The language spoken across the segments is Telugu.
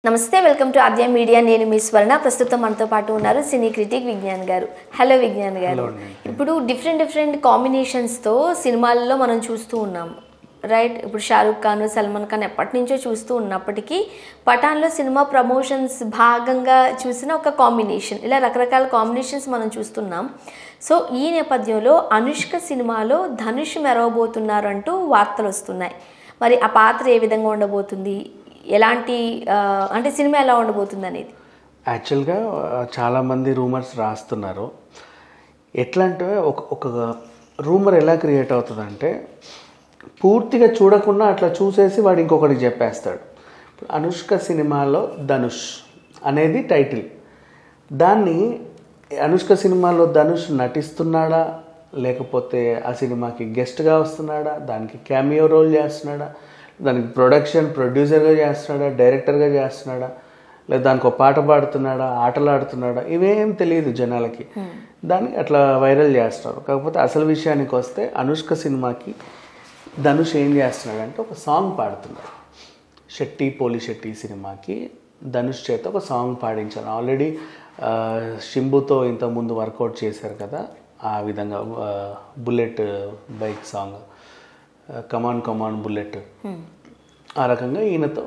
నమస్తే, వెల్కమ్ టు ఆద్య మీడియా. నేను మీ స్వర్ణ. ప్రస్తుతం మనతో పాటు ఉన్నారు సినీ క్రిటిక్ విజ్ఞాన్ గారు. హలో విజ్ఞాన్ గారు. ఇప్పుడు డిఫరెంట్ కాంబినేషన్స్తో సినిమాల్లో మనం చూస్తూ ఉన్నాం, రైట్? ఇప్పుడు షారూక్ ఖాన్, సల్మాన్ ఖాన్ ఎప్పటి నుంచో చూస్తూ ఉన్నప్పటికీ పఠాన్లో సినిమా ప్రమోషన్స్ భాగంగా చూసిన ఒక కాంబినేషన్, ఇలా రకరకాల కాంబినేషన్స్ మనం చూస్తున్నాం. సో ఈ నేపథ్యంలో అనుష్క సినిమాలో ధనుష్ మెరవబోతున్నారు అంటూ వార్తలు వస్తున్నాయి. మరి ఆ పాత్ర ఏ విధంగా ఉండబోతుంది, ఎలాంటి అంటే సినిమా ఎలా ఉండబోతుంది అనేది? యాక్చువల్గా చాలామంది రూమర్స్ రాస్తున్నారు. ఎట్లా అంటే ఒక రూమర్ ఎలా క్రియేట్ అవుతుందంటే, పూర్తిగా చూడకుండా అట్లా చూసేసి వాడు ఇంకొకటికి చెప్పేస్తాడు. ఇప్పుడు అనుష్క సినిమాలో ధనుష్ అనేది టైటిల్. దాన్ని అనుష్క సినిమాలో ధనుష్ నటిస్తున్నాడా, లేకపోతే ఆ సినిమాకి గెస్ట్గా వస్తున్నాడా, దానికి క్యామియో రోల్ చేస్తున్నాడా, దానికి ప్రొడ్యూసర్గా చేస్తున్నాడా, డైరెక్టర్గా చేస్తున్నాడా, లేదా దానికి ఒక పాట పాడుతున్నాడా, ఆటలు ఆడుతున్నాడా, ఇవేం తెలియదు జనాలకి. దాన్ని అట్లా వైరల్ చేస్తున్నారు. కాకపోతే అసలు విషయానికి వస్తే అనుష్క సినిమాకి ధనుష్ ఏం చేస్తున్నాడు అంటే ఒక సాంగ్ పాడుతున్నాడు. పోలి శెట్టి సినిమాకి ధనుష్ చేత ఒక సాంగ్ పాడించారు. ఆల్రెడీ శింబుతో ఇంతకుముందు వర్కౌట్ చేశారు కదా, ఆ విధంగా బుల్లెట్ బైక్ సాంగ్, కమాన్ కమాన్ బుల్లెట్, ఆ రకంగా ఈయనతో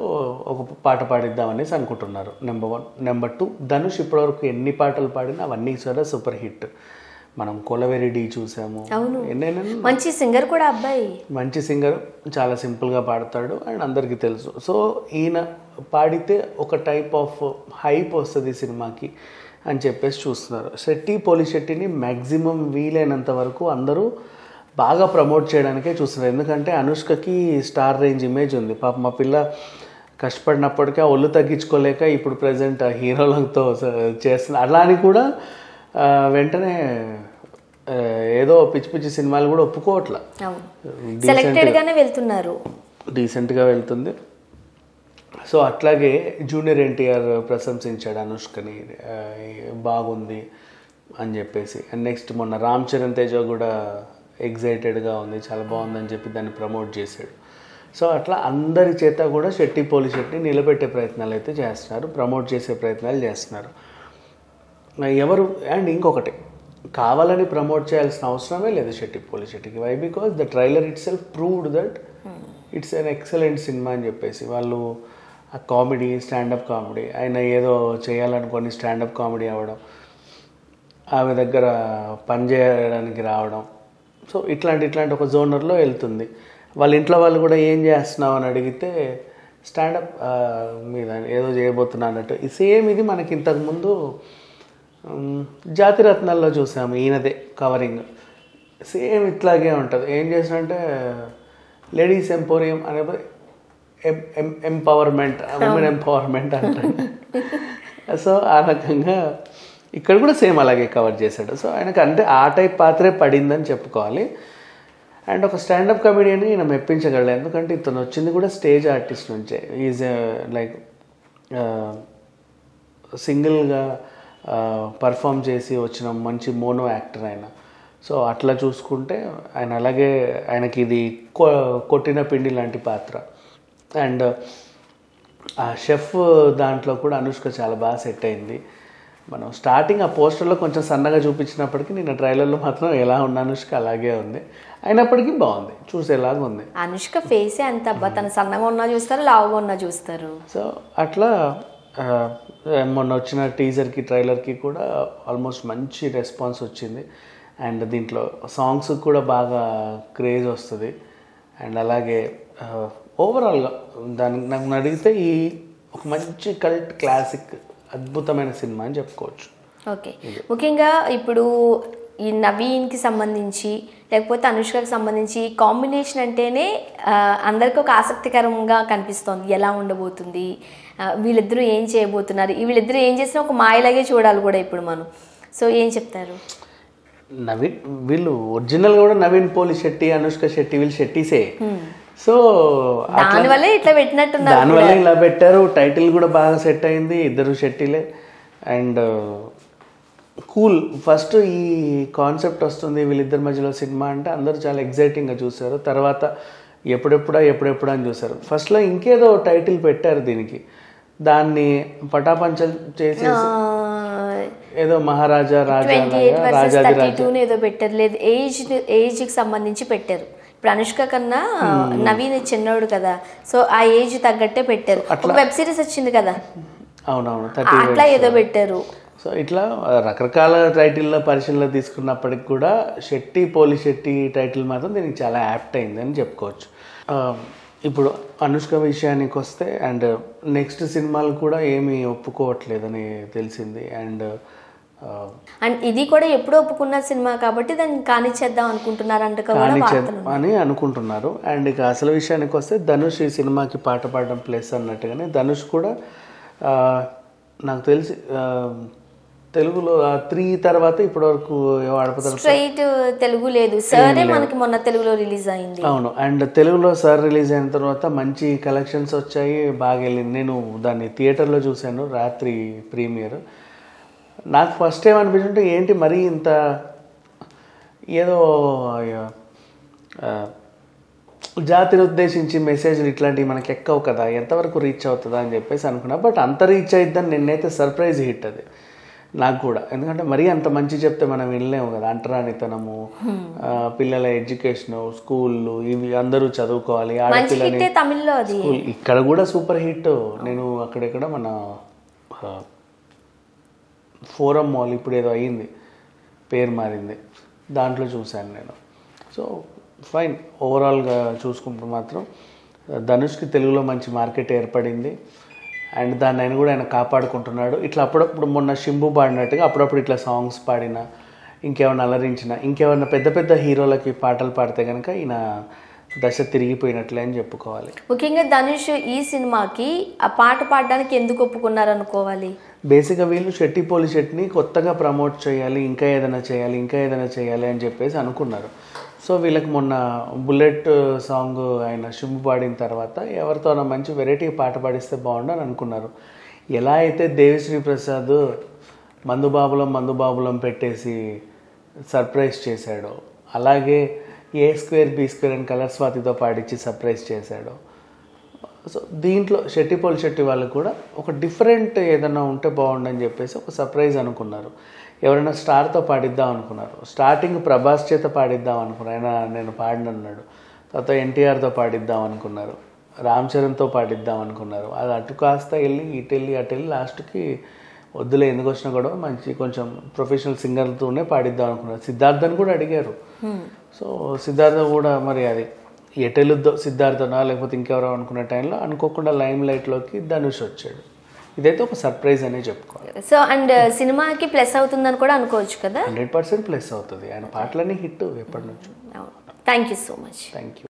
ఒక పాట పాడిద్దామనేసి అనుకుంటున్నారు. నెంబర్ 1. నెంబర్ 2, ధనుష్ ఇప్పటివరకు ఎన్ని పాటలు పాడినా అవన్నీ కూడా సూపర్ హిట్. మనం కొలవెరి డి చూసాము, మంచి సింగర్ కూడా అబ్బాయి, మంచి సింగర్, చాలా సింపుల్గా పాడతాడు అండ్ అందరికీ తెలుసు. సో ఈయన పాడితే ఒక టైప్ ఆఫ్ హైప్ వస్తుంది సినిమాకి అని చెప్పేసి చూస్తున్నారు. పోలి శెట్టిని మ్యాక్సిమం వీలైనంత వరకు అందరూ బాగా ప్రమోట్ చేయడానికే చూస్తున్నారు. ఎందుకంటే అనుష్కకి స్టార్ రేంజ్ ఇమేజ్ ఉంది. పాప మా పిల్ల కష్టపడినప్పటికీ ఆ ఒళ్ళు తగ్గించుకోలేక ఇప్పుడు ప్రజెంట్ హీరోలతో చేస్తుంది. అలా అని కూడా వెంటనే ఏదో పిచ్చి పిచ్చి సినిమాలు కూడా ఒప్పుకోవట్లా, డీసెంట్గా వెళ్తుంది. సో అట్లాగే జూనియర్ ఎన్టీఆర్ ప్రశంసించాడు అనుష్కని, బాగుంది అని చెప్పేసి. అండ్ నెక్స్ట్ మొన్న రామ్ చరణ్ తేజ కూడా ఎగ్జైటెడ్గా ఉంది, చాలా బాగుందని చెప్పి దాన్ని ప్రమోట్ చేశాడు. సో అట్లా అందరి చేత కూడా పోలి శెట్టి నిలబెట్టే ప్రయత్నాలు అయితే చేస్తున్నారు, ప్రమోట్ చేసే ప్రయత్నాలు చేస్తున్నారు ఎవరు. అండ్ ఇంకొకటి, కావాలని ప్రమోట్ చేయాల్సిన అవసరమే లేదు పోలి శెట్టికి. Why? Because the trailer itself proved that it's an excellent cinema అని చెప్పేసి. వాళ్ళు ఆ కామెడీ, స్టాండప్ కామెడీ, ఆయన ఏదో చేయాలనుకొని స్టాండప్ కామెడీ అవ్వడం, ఆమె దగ్గర పని చేయడానికి రావడం, సో ఇట్లాంటి ఒక జోనర్లో వెళ్తుంది. వాళ్ళ ఇంట్లో వాళ్ళు కూడా ఏం చేస్తున్నావు అని అడిగితే స్టాండప్ మీద ఏదో చేయబోతున్నా అన్నట్టు. సేమ్ ఇది మనకి ఇంతకుముందు జాతిరత్నాల్లో చూసాము, ఈయనదే కవరింగ్ సేమ్ ఇట్లాగే ఉంటుంది. ఏం చేసినంటే లేడీస్ ఎంపోరియం అనే ఎంపవర్మెంట్, ఉమెన్ ఎంపవర్మెంట్ అంటారు. సో ఆ రకంగా ఇక్కడ కూడా సేమ్ అలాగే కవర్ చేశాడు. సో ఆయనకు అంటే ఆ టైప్ పాత్రే పడిందని చెప్పుకోవాలి. అండ్ ఒక స్టాండప్ కమెడియన్ ఈయన మెప్పించగలడు, ఎందుకంటే ఇతను వచ్చింది కూడా స్టేజ్ ఆర్టిస్ట్ నుంచే. ఈజ్ లైక్ సింగిల్గా పర్ఫామ్ చేసి వచ్చిన మంచి మోనో యాక్టర్ ఆయన. సో అట్లా చూసుకుంటే ఆయన అలాగే ఆయనకి ఇది కొట్టిన పిండి లాంటి పాత్ర. అండ్ ఆ షెఫ్ దాంట్లో కూడా అనుష్క చాలా బాగా సెట్ అయింది. మనం స్టార్టింగ్ ఆ పోస్టర్లో కొంచెం సన్నగా చూపించినప్పటికీ నిన్న ట్రైలర్లో మాత్రం ఎలా ఉన్న అనుష్క అలాగే ఉంది, అయినప్పటికీ బాగుంది, చూసేలాగా ఉంది. అనుష్క ఫేసే అంత, తను సన్నగా ఉన్నా చూస్తారు, లావుగా ఉన్నా చూస్తారు. సో అట్లా మొన్న వచ్చిన టీజర్కి, ట్రైలర్కి కూడా ఆల్మోస్ట్ మంచి రెస్పాన్స్ వచ్చింది. అండ్ దీంట్లో సాంగ్స్ కూడా బాగా క్రేజ్ వస్తుంది. అండ్ అలాగే ఓవరాల్గా దానికి నాకు అడిగితే ఈ ఒక మంచి కల్ట్ క్లాసిక్ అద్భుతమైన సినిమా అని చెప్పుకోవచ్చు. ఓకే, ముఖ్యంగా ఇప్పుడు ఈ నవీన్కి సంబంధించి లేకపోతే అనుష్కకి సంబంధించి కాంబినేషన్ అంటేనే అందరికీ ఒక ఆసక్తికరంగా కనిపిస్తోంది. ఎలా ఉండబోతుంది, వీళ్ళిద్దరూ ఏం చేయబోతున్నారు, వీళ్ళిద్దరూ ఏం చేసినా ఒక మాయలాగే చూడాలి కూడా ఇప్పుడు మనం. సో ఏం చెప్తారు? నవీన్ వీళ్ళు ఒరిజినల్గా కూడా నవీన్ పోలి శెట్టి, అనుష్క శెట్టి, వీళ్ళు శెట్టీసే. సో దానివల్ల ఇట్లా పెట్టినట్టున్నారు, దానివల్ల ఇలా పెట్టారు. టైటిల్ కూడా బాగా సెట్ అయింది, ఇద్దరు శెట్టిలే. And cool. ఫస్ట్ ఈ కాన్సెప్ట్ వస్తుంది వీళ్ళిద్దరి మధ్యలో సినిమా అంటే అందరూ చాలా ఎగ్జైటింగ్గా చూశారు. తర్వాత ఎప్పుడెప్పుడా అని చూశారు. ఫస్ట్లో ఇంకేదో టైటిల్ పెట్టారు దీనికి, దాన్ని పటాపంచలు చేసేసి ఏదో మహారాజా రాజా 28 versus రాజాది 32 ఏదో పెట్టారు, లేదు ఏజ్కి సంబంధించి పెట్టారు. ఇప్పుడు అనుష్క కన్నా నవీన్ చిన్నోడు కదా, సో ఆ ఏజ్ తగ్గట్టే పెట్టారు. ఒక వెబ్ సిరీస్ వచ్చింది కదా, అవునవును అట్లా ఏదో పెట్టారు. సో ఇట్లా రకరకాల టైటిల్లో పరిశీలన తీసుకున్నప్పటికి కూడా శెట్టి పోలిశెట్టి టైటిల్ మాత్రం దీనికి చాలా యాప్ట్ అయిందని చెప్పుకోవచ్చు. ఇప్పుడు అనుష్క విషయానికి వస్తే అండ్ నెక్స్ట్ సినిమాలు కూడా ఏమీ ఒప్పుకోవట్లేదని తెలిసింది. అండ్ ఇది కూడా ఎప్పుడో ఒప్పుకున్న సినిమా కాబట్టి దాన్ని కానిచ్చేద్దాం అనుకుంటున్నారు అని అనుకుంటున్నారు. అండ్ ఇక అసలు విషయానికి వస్తే ధనుష్ ఈ సినిమాకి పాట పాడడం ప్లేస్ అన్నట్టుగానే ధనుష్ కూడా నాకు తెలిసి తెలుగులో 3 తర్వాత ఇప్పటివరకు స్ట్రైట్ తెలుగు లేదు, సరే మనకి మొన్న తెలుగులో రిలీజ్ అయింది. అవును, అండ్ తెలుగులో సార్ రిలీజ్ అయిన తర్వాత మంచి కలెక్షన్స్ వచ్చాయి, బాగా వెళ్ళింది. నేను దాన్ని థియేటర్లో చూశాను రాత్రి ప్రీమియర్. నాకు ఫస్ట్ టైం అనిపించుంటే ఏంటి మరీ ఇంత ఏదో జాతిని ఉద్దేశించి మెసేజ్లు ఇట్లాంటివి మనకి ఎక్కవు కదా, ఎంతవరకు రీచ్ అవుతుందా అని చెప్పేసి అనుకున్నా. బట్ అంత రీచ్ అయిద్దని నిన్నైతే సర్ప్రైజ్ హిట్ అది నాకు కూడా. ఎందుకంటే మరీ అంత మంచి చెప్తే మనం వెళ్ళలేము కదా. అంటరానితనము, పిల్లల ఎడ్యుకేషను, స్కూళ్ళు ఇవి అందరూ చదువుకోవాలి, ఆడపిల్లని స్కూల్, ఇక్కడ కూడా సూపర్ హిట్. నేను అక్కడెక్కడ మన ఫోరం మాల్ ఇప్పుడు ఏదో అయ్యింది, పేరు మారింది, దాంట్లో చూశాను నేను. సో ఫైన్, ఓవరాల్గా చూసుకుంటూ మాత్రం ధనుష్కి తెలుగులో మంచి మార్కెట్ ఏర్పడింది. అండ్ దాన్ని ఆయన కూడా ఆయన కాపాడుకుంటున్నాడు. ఇట్లా అప్పుడప్పుడు మొన్న శింభు పాడినట్టుగా అప్పుడప్పుడు ఇట్లా సాంగ్స్ పాడినా, ఇంకేమైనా అలరించినా, ఇంకేమైనా పెద్ద పెద్ద హీరోలకి పాటలు పాడితే కనుక ఈయన దశ తిరిగిపోయినట్లే అని చెప్పుకోవాలి. ముఖ్యంగా ధనుష్ ఈ సినిమాకి ఆ పాట పాడడానికి ఎందుకు ఒప్పుకున్నారు అనుకోవాలి? బేసిక్గా వీళ్ళు శెట్టి పోలిశెట్టిని కొత్తగా ప్రమోట్ చేయాలి, ఇంకా ఏదైనా చేయాలి అని చెప్పేసి అనుకున్నారు. సో వీళ్ళకి మొన్న బుల్లెట్ సాంగ్ ఆయన శింభు పాడిన తర్వాత ఎవరితోనో మంచి వెరైటీ పాట పాడిస్తే బాగుండని అనుకున్నారు. ఎలా అయితే దేవిశ్రీ ప్రసాద్ మందుబాబులం పెట్టేసి సర్ప్రైజ్ చేశాడో, అలాగే A2B2 అని కలర్ స్వాతితో పాడించి సర్ప్రైజ్ చేశాడో, సో దీంట్లో శెట్టి పోలిశెట్టి వాళ్ళు కూడా ఒక డిఫరెంట్ ఏదైనా ఉంటే బాగుండని చెప్పేసి ఒక సర్ప్రైజ్ అనుకున్నారు. ఎవరైనా స్టార్తో పాడిద్దాం అనుకున్నారు. స్టార్టింగ్ ప్రభాస్ చేత పాడిద్దాం అనుకున్నారు, ఆయన నేను పాడినన్నాడు. తర్వాత ఎన్టీఆర్తో పాడిద్దాం అనుకున్నారు, రామ్ చరణ్తో పాడిద్దాం అనుకున్నారు. అది అటు కాస్త అటు వెళ్ళి లాస్ట్కి వద్దులే ఎందుకు వచ్చినా కూడా మంచి కొంచెం ప్రొఫెషనల్ సింగర్తోనే పాడిద్దాం అనుకున్నారు. సిద్ధార్థని కూడా అడిగారు. సో సిద్ధార్థ కూడా మరి అది ఎటెలుద్దో సిద్ధార్థనా లేకపోతే ఇంకెవరో అనుకునే టైంలో అనుకోకుండా లైమ్ లైట్లోకి ధనుష్ వచ్చాడు. ఇదైతే ఒక సర్ప్రైజ్ అనే చెప్పుకోవాలి. సో అండ్ సినిమాకి ప్లస్ అవుతుందని కూడా అనుకోవచ్చు కదా. 100% ప్లస్ అవుతుంది. ఆయన పాటలన్నీ హిట్ ఎప్పటి నుంచో. Thank you so much. Thank you.